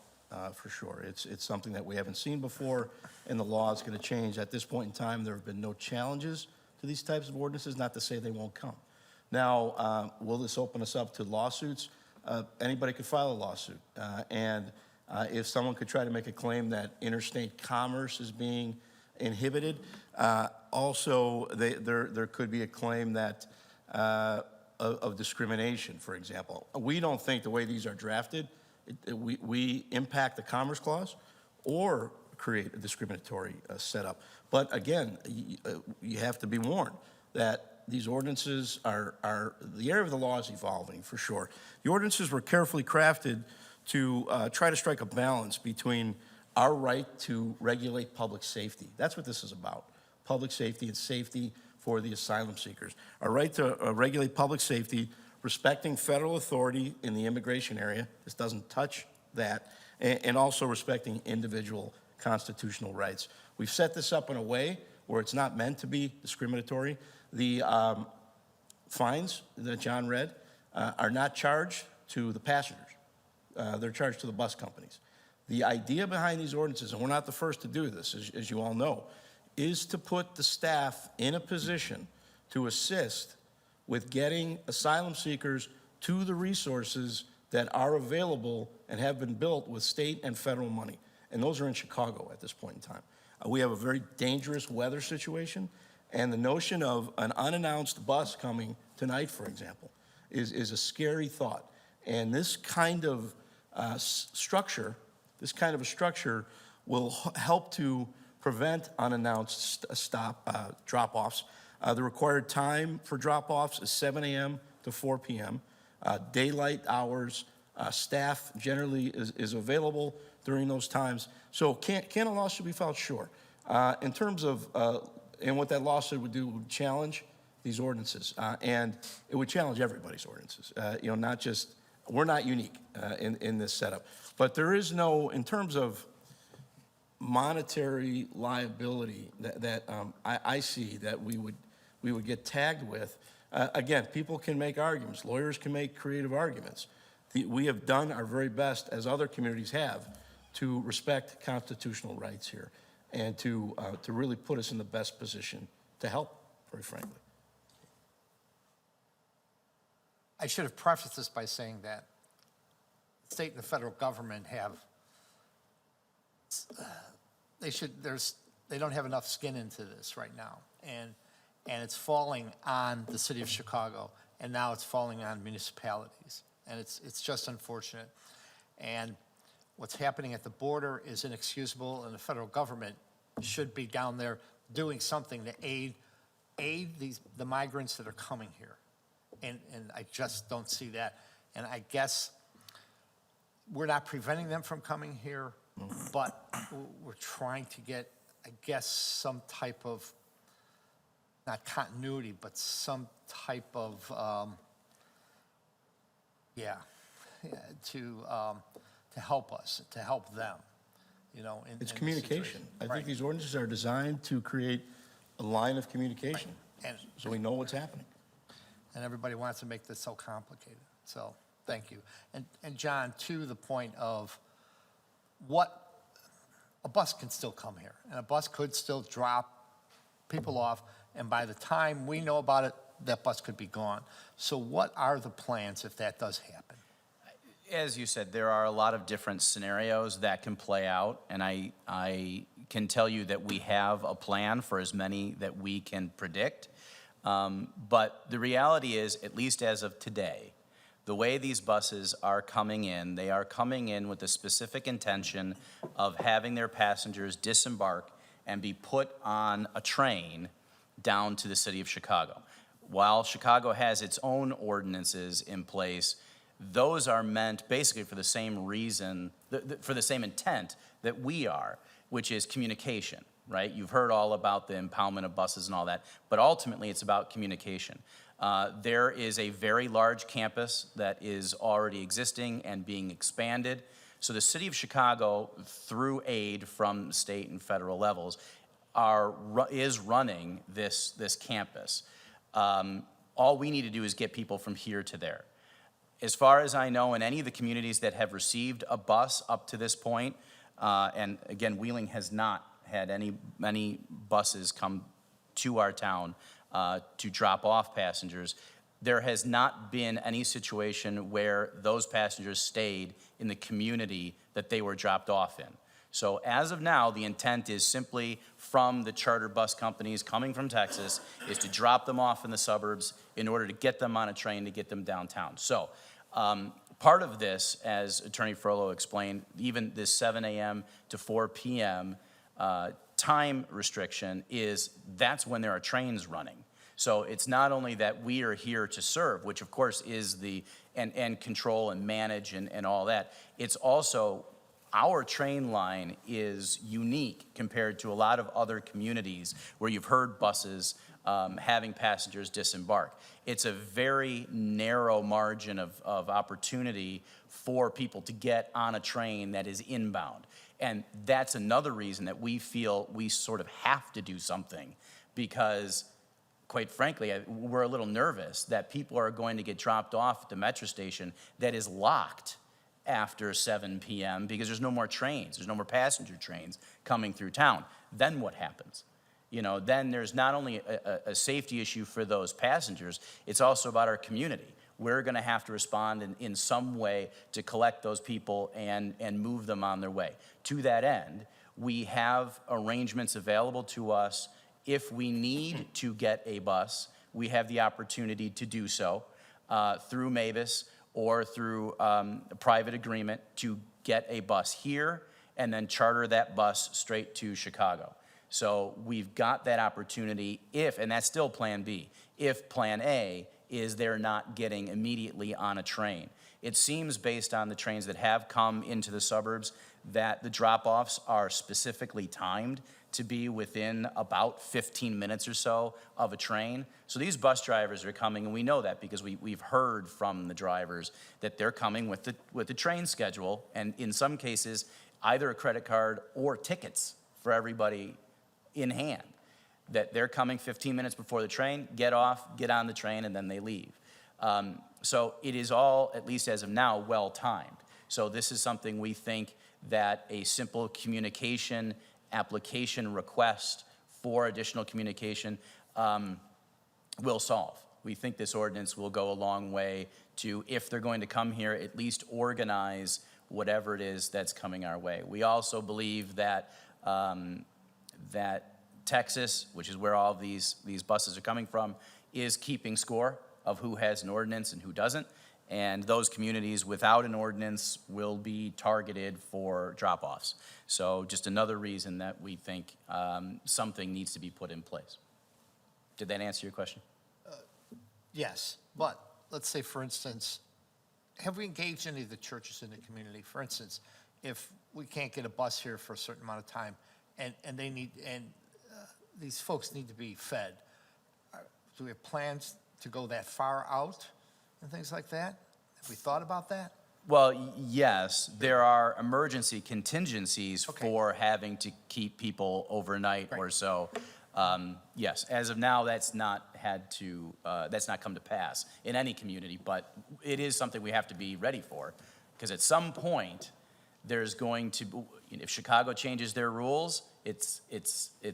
for sure. It's something that we haven't seen before, and the law is going to change. At this point in time, there have been no challenges to these types of ordinances, not to say they won't come. Now, will this open us up to lawsuits? Anybody could file a lawsuit. And if someone could try to make a claim that interstate commerce is being inhibited, also there could be a claim that of discrimination, for example. We don't think the way these are drafted, we impact the Commerce Clause or create a discriminatory setup. But again, you have to be warned that these ordinances the area of the law is evolving, for sure. The ordinances were carefully crafted to try to strike a balance between our right to regulate public safety. That's what this is about, public safety and safety for the asylum seekers. Our right to regulate public safety, respecting federal authority in the immigration area, this doesn't touch that, and also respecting individual constitutional rights. We've set this up in a way where it's not meant to be discriminatory. The fines that John read are not charged to the passengers. They're charged to the bus companies. The idea behind these ordinances, and we're not the first to do this, as you all know, is to put the staff in a position to assist with getting asylum seekers to the resources that are available and have been built with state and federal money. And those are in Chicago at this point in time. We have a very dangerous weather situation, and the notion of an unannounced bus coming tonight, for example, is a scary thought. And this kind of structure will help to prevent unannounced drop-offs. The required time for drop-offs is 7 a.m. to 4 p.m. Daylight hours, staff generally is available during those times. So can a lawsuit be filed? Sure. In terms of, and what that lawsuit would do would challenge these ordinances. And it would challenge everybody's ordinances. Not just, we're not unique in this setup. But there is no, in terms of monetary liability that I see that we would get tagged with. Again, people can make arguments. Lawyers can make creative arguments. We have done our very best, as other communities have, to respect constitutional rights here and to really put us in the best position to help, very frankly. I should have prefaced this by saying that the state and the federal government have, they don't have enough skin into this right now. And it's falling on the city of Chicago, and now it's falling on municipalities. And it's just unfortunate. And what's happening at the border is inexcusable, and the federal government should be down there doing something to aid the migrants that are coming here. And I just don't see that. And I guess we're not preventing them from coming here, but we're trying to get, I guess, some type of, not continuity, but some type of, to help us, to help them, It's in communication. I Right. think these ordinances are designed to create a line of communication, And, so we know what's happening. and everybody wants to make this so complicated. So, thank you. And John, to the point of a bus can still come here, and a bus could still drop people off, and by the time we know about it, that bus could be gone. So what are the plans if that does happen? As you said, there are a lot of different scenarios that can play out, and I can tell you that we have a plan for as many that we can predict. But the reality is, at least as of today, the way these buses are coming in, they are coming in with the specific intention of having their passengers disembark and be put on a train down to the city of Chicago. While Chicago has its own ordinances in place, those are meant basically for the same reason, for the same intent that we are, which is communication, right? You've heard all about the impoundment of buses and all that, but ultimately it's about communication. There is a very large campus that is already existing and being expanded. So the city of Chicago, through aid from state and federal levels, is running this campus. All we need to do is get people from here to there. As far as I know, in any of the communities that have received a bus up to this point, and again, Wheeling has not had many buses come to our town to drop off passengers, there has not been any situation where those passengers stayed in the community that they were dropped off in. So as of now, the intent is simply from the charter bus companies coming from Texas is to drop them off in the suburbs in order to get them on a train to get them downtown. So part of this, as Attorney Frollo explained, even this 7 a.m. to 4 p.m. Time restriction that's when there are trains running. So it's not only that we are here to serve, which of course is and control and manage and all that, it's also our train line is unique compared to a lot of other communities where you've heard buses having passengers disembark. It's a very narrow margin of opportunity for people to get on a train that is inbound. And that's another reason that we feel we sort of have to do something, because quite frankly, we're a little nervous that people are going to get dropped off at the metro station that is locked after 7 p.m. because there's no more trains, there's no more passenger trains coming through town. Then what happens? you know, then there's not only a safety issue for those passengers, it's also about our community. We're going to have to respond in some way to collect those people and move them on their way. To that end, we have arrangements available to us. If we need to get a bus, we have the opportunity to do so through Mavis or through a private agreement to get a bus here and then charter that bus straight to Chicago. So we've got that opportunity if, and that's still Plan B, if Plan A is they're not getting immediately on a train. It seems based on the trains that have come into the suburbs that the drop-offs are specifically timed to be within about 15 minutes or so of a train. So these bus drivers are coming, and we know that because we've heard from the drivers that they're coming with the train schedule, and in some cases, either a credit card or tickets for everybody in hand. That they're coming 15 minutes before the train, get off, get on the train, and then they leave. So it is all, at least as of now, well-timed. So this is something we think that a simple communication application request for additional communication will solve. We think this ordinance will go a long way to, if they're going to come here, at least organize whatever it is that's coming our way. We also believe that that Texas, which is where all of these buses are coming from, is keeping score of who has an ordinance and who doesn't. And those communities without an ordinance will be targeted for drop-offs. So just another reason that we think something needs to be put in place. Did that answer your question? Yes, but let's say, for instance, have we engaged any of the churches in the community? For instance, if we can't get a bus here for a certain amount of time, and they need, these folks need to be fed, do we have plans to go that far out and things like that? Have we thought about that? Well, yes, there are emergency contingencies Okay. for having to keep people overnight or Right. so. Yes, as of now, that's not come to pass in any community, but it is something we have to be ready for. Because at some point, there's going to, if Chicago changes their rules, it's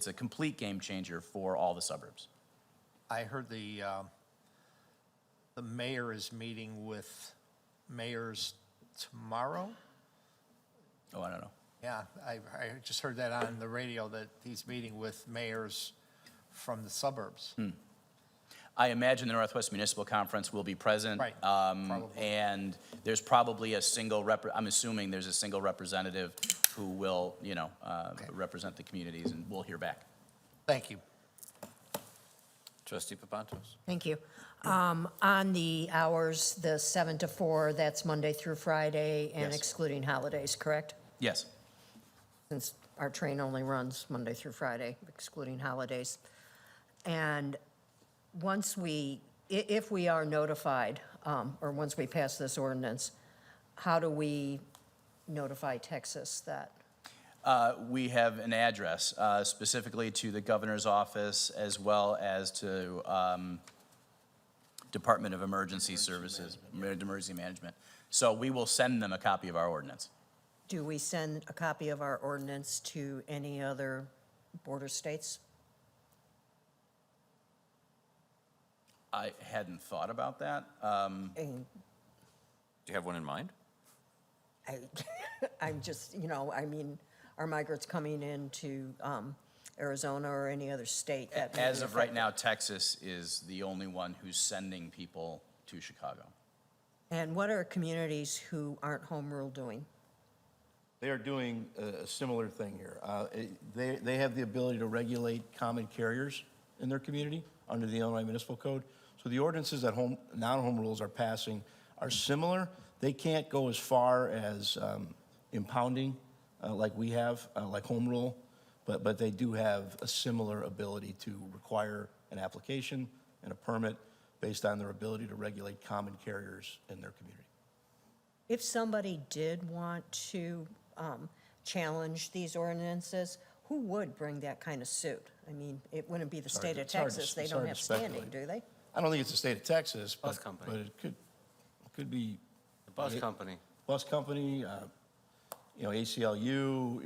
a complete game changer for all the suburbs. I heard the mayor is meeting with mayors tomorrow. Oh, I don't know. Yeah, I just heard that on the radio, that he's meeting with mayors from the suburbs. I imagine the Northwest Municipal Conference will be present. Right, probably. And there's probably I'm assuming there's a single representative who will, represent the communities, and we'll hear back. Thank you. Trustee Papantos. Thank you. On the hours, the 7 to 4, that's Monday through Friday and Yes. excluding holidays, correct? Yes. Since our train only runs Monday through Friday, excluding holidays. And if we are notified, or once we pass this ordinance, how do we notify Texas that? We have an address specifically to the governor's office as well as to Department of Emergency Services, Emergency Management. So we will send them a copy of our ordinance. Do we send a copy of our ordinance to any other border states? I hadn't thought about that. And Do you have one in mind? I'm just, are migrants coming into Arizona or any other state that may As be of right affected? now, Texas is the only one who's sending people to Chicago. And what are communities who aren't home rule doing? They are doing a similar thing here. They have the ability to regulate common carriers in their community under the Illinois Municipal Code. So the ordinances that non-home rules are passing are similar. They can't go as far as impounding like we have, like home rule, but they do have a similar ability to require an application and a permit based on their ability to regulate common carriers in their community. If somebody did want to challenge these ordinances, who would bring that kind of suit? I mean, it wouldn't be the state of It's hard to- Texas. They it's don't hard have to standing, speculate. do they? I don't think it's the state of Texas, Bus but company. it could be The bus company. bus company, ACLU,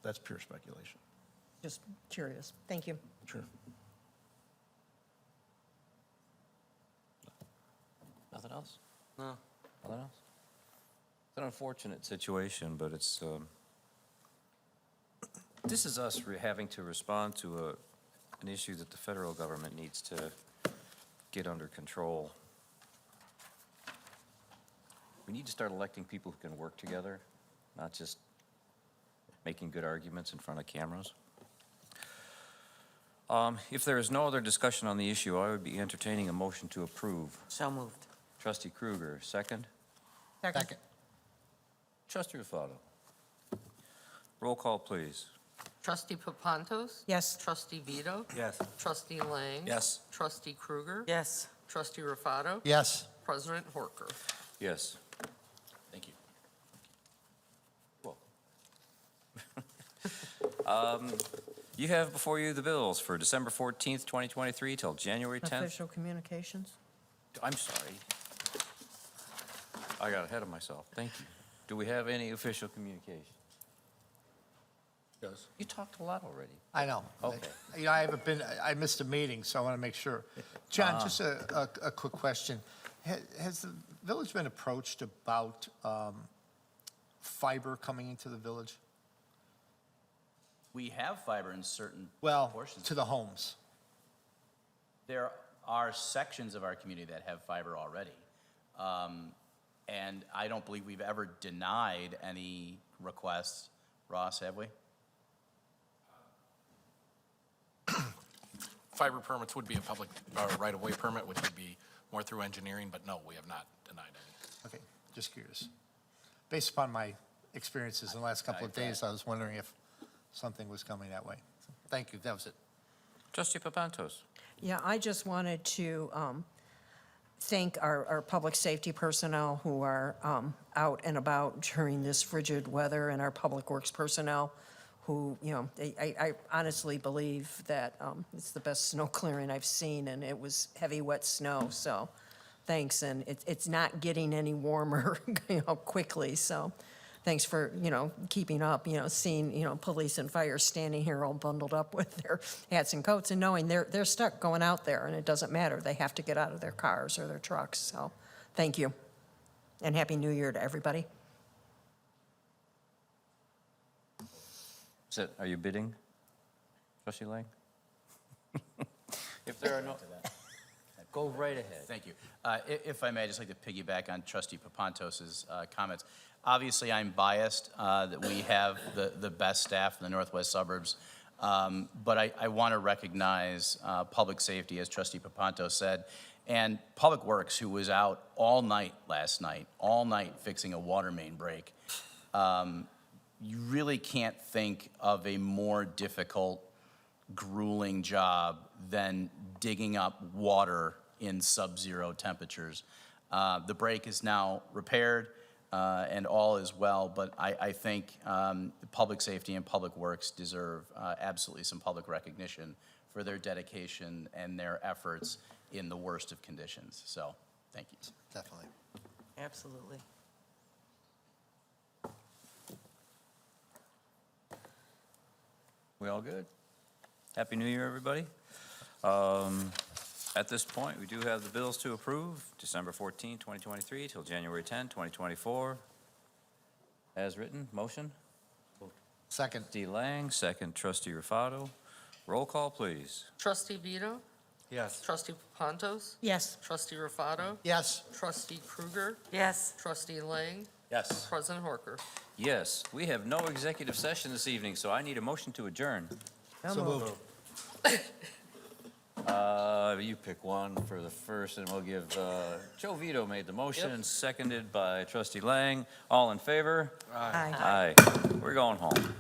that's pure speculation. Just curious. Thank you. Sure. Nothing else? No. Nothing else? It's an unfortunate situation, but it's, this is us having to respond to an issue that the federal government needs to get under control. We need to start electing people who can work together, not just making good arguments in front of cameras. If there is no other discussion on the issue, I would be entertaining a motion to approve. So moved. Trustee Kruger, second. Second. Trustee Rufato. Roll call, please. Trustee Papantos? Yes. Trustee Vito? Yes. Trustee Lang? Yes. Trustee Kruger? Yes. Trustee Rufato? Yes. President Horker? Yes. Thank you. You have before you the bills for December 14th, 2023 till January 10th. Official communications? I'm sorry. I got ahead of myself. Thank you. Do we have any official communication? Yes. You talked a lot already. I know. Okay. You know, I missed a meeting, so I want to make sure. John, just a quick question. Has the village been approached about fiber coming into the village? We have fiber in certain Well, portions. to the homes. There are sections of our community that have fiber already. And I don't believe we've ever denied any requests. Ross, have we? Fiber permits would be a public right-of-way permit, which would be more through engineering, but no, we have not denied any. Okay, just curious. Based upon my experiences in the last couple of days, I was wondering if something was coming that way. Thank you, that was it. Trustee Papantos. Yeah, I just wanted to thank our public safety personnel who are out and about during this frigid weather, and our public works personnel who, you know, I honestly believe that it's the best snow clearing I've seen, and it was heavy, wet snow, so thanks. And it's not getting any warmer, you know, quickly, so thanks for, you know, keeping up, you know, seeing, you know, police and fire standing here all bundled up with their hats and coats and knowing they're stuck going out there, and it doesn't matter. They have to get out of their cars or their trucks, so thank you. And Happy New Year to everybody. Are you bidding, Trustee Lang? If there are no, go right ahead. Thank you. If I may, I'd just like to piggyback on Trustee Papantos's comments. Obviously, I'm biased that we have the best staff in the northwest suburbs, but I want to recognize public safety, as Trustee Papantos said, and Public Works, who was out all night last night, all night fixing a water main break. You really can't think of a more difficult, grueling job than digging up water in sub-zero temperatures. The break is now repaired and all is well, but I think public safety and public works deserve absolutely some public recognition for their dedication and their efforts in the worst of conditions. So, thank you. Definitely. Absolutely. We all good? Happy New Year, everybody. At this point, we do have the bills to approve, December 14, 2023 till January 10, 2024. As written, motion? Second. Trustee Lang, second Trustee Rufato. Roll call, please. Trustee Vito? Yes. Trustee Papantos? Yes. Trustee Rufato? Yes. Trustee Kruger? Yes. Trustee Lang? Yes. President Horker? Yes, we have no executive session this evening, so I need a motion to adjourn. So moved. You pick one for the first, and we'll give, Joe Vito made the motion, seconded by Trustee Lang. All in favor? Aye. Aye. We're going home.